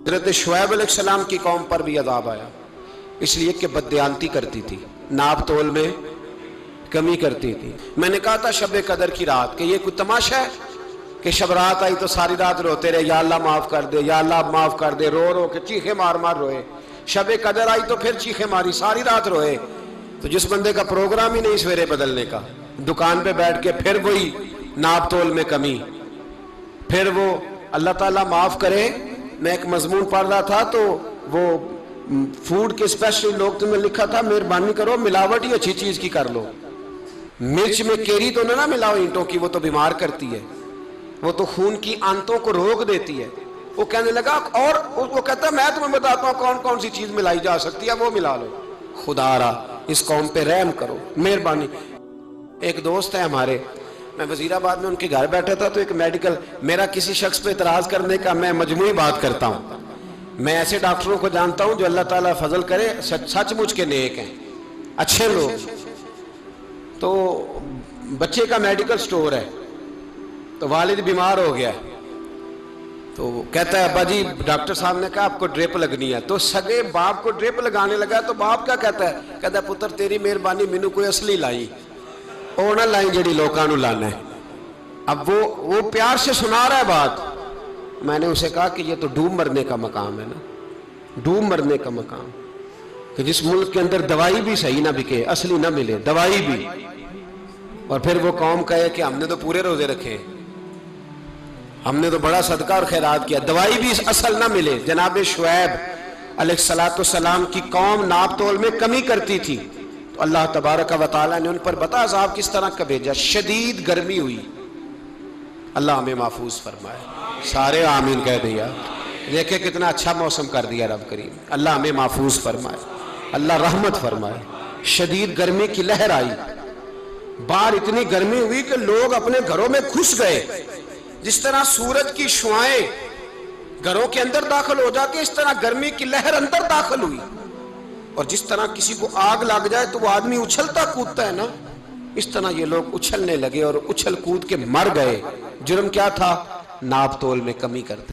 حضرت شعیب علیہ السلام کی قوم پر بھی عذاب آیا، اس لیے کہ بددیانتی کرتی تھی، ناپ تول میں کمی کرتی تھی۔ میں نے کہا تھا شب قدر کی رات کہ یہ کوئی تماشا ہے کہ شب رات آئی تو ساری رات روتے رہے، یا اللہ معاف کر دے، یا اللہ معاف کر دے، رو رو کے چیخیں مار مار روئے۔ شب قدر آئی تو پھر چیخیں ماری، ساری رات روئے۔ تو جس بندے کا پروگرام ہی نہیں سویرے بدلنے کا، دکان پہ بیٹھ کے پھر وہی ناپ تول میں کمی، پھر وہ اللہ تعالیٰ معاف کرے۔ میں ایک مضمون پڑھ رہا تھا تو وہ فوڈ کے اسپیشل لوگ تمہیں لکھا تھا مہربانی کرو ملاوٹ ہی اچھی چیز کی کر لو، مرچ میں کیری تو نہ ملاؤ اینٹوں کی، وہ تو بیمار کرتی ہے، وہ تو خون کی آنتوں کو روک دیتی ہے۔ وہ کہنے لگا، اور وہ کہتا ہے میں تمہیں بتاتا ہوں کون کون سی چیز ملائی جا سکتی ہے، وہ ملا لو۔ خدا را اس قوم پہ رحم کرو، مہربانی۔ ایک دوست ہے ہمارے، میں وزیر آباد میں ان کے گھر بیٹھا تھا تو ایک میڈیکل، میرا کسی شخص پہ اعتراض کرنے کا میں مجموعی بات کرتا ہوں۔ میں ایسے ڈاکٹروں کو جانتا ہوں جو اللہ تعالیٰ فضل کرے سچ مچ کے نیک ہیں، اچھے لوگ۔ تو بچے کا میڈیکل سٹور ہے، تو والد بیمار ہو گیا، تو کہتا ہے ابا جی ڈاکٹر صاحب نے کہا آپ کو ڈرپ لگنی ہے، تو سگے باپ کو ڈرپ لگانے لگا۔ تو باپ کیا کہتا ہے پتر تیری مہربانی، مینوں کوئی اصلی لائی، وہ نہ لائیں جڑی لوکاں نوں لانا ہے۔ اب وہ پیار سے سنا رہا ہے بات۔ میں نے اسے کہا کہ یہ تو ڈوب مرنے کا مقام ہے نا، ڈوب مرنے کا مقام، کہ جس ملک کے اندر دوائی بھی صحیح نہ بکے، اصلی نہ ملے دوائی بھی، اور پھر وہ قوم کہے کہ ہم نے تو پورے روزے رکھے، ہم نے تو بڑا صدقہ اور خیرات کیا، دوائی بھی اصل نہ ملے۔ جناب شعیب علیہ السلام کی قوم ناپ تول میں کمی کرتی تھی، تو اللہ تبارک و تعالیٰ نے ان پر بتا عذاب کس طرح کا بھیجا، شدید گرمی ہوئی۔ اللہ ہمیں محفوظ فرمائے، سارے آمین کہہ دیا۔ دیکھیں کتنا اچھا موسم کر دیا رب کریم، اللہ ہمیں محفوظ فرمائے، اللہ رحمت فرمائے۔ شدید گرمی کی لہر آئی، باہر اتنی گرمی ہوئی کہ لوگ اپنے گھروں میں گھس گئے۔ جس طرح سورج کی شعاعیں گھروں کے اندر داخل ہو جاتی، اس طرح گرمی کی لہر اندر داخل ہوئی۔ اور جس طرح کسی کو آگ لگ جائے تو وہ آدمی اچھلتا کودتا ہے نا، اس طرح یہ لوگ اچھلنے لگے اور اچھل کود کے مر گئے۔ جرم کیا تھا؟ ناپ تول میں کمی کرتے۔